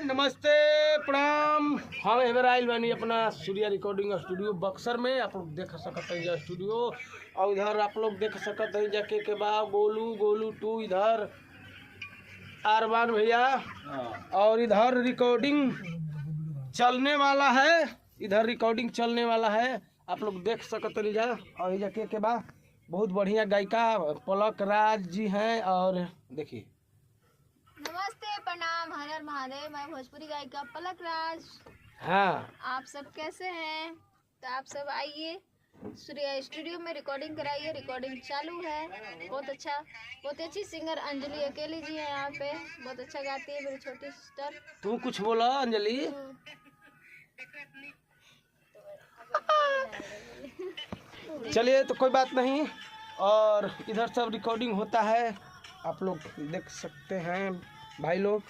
नमस्ते प्रणाम। हम एवर आइल बानी अपना सूर्या रिकॉर्डिंग स्टूडियो बक्सर में। आप लोग देख सकते हैं स्टूडियो, और इधर आप लोग देख सकते हैं जाके के बाद गोलू 2 इधर अरमान भैया, और इधर रिकॉर्डिंग चलने वाला है। इधर रिकॉर्डिंग चलने वाला है, आप लोग देख सकते हैं जा। और जाके के बाद बहुत बढ़िया गायिका पलक राज जी हैं। और देखिए, नमस्ते प्रणाम, हर हर महादेव। मैं भोजपुरी गायिका पलक राज। हाँ आप सब कैसे हैं? तो आप सब आइए सूर्या स्टूडियो में रिकॉर्डिंग कराइए। रिकॉर्डिंग चालू है। बहुत अच्छी सिंगर अंजलि अकेली जी है यहाँ पे। बहुत अच्छा गाती है मेरी छोटी सिस्टर। तू कुछ बोला अंजलि। चलिए तो कोई बात नहीं। और इधर सब रिकॉर्डिंग होता है, आप लोग देख सकते हैं भाई लोग।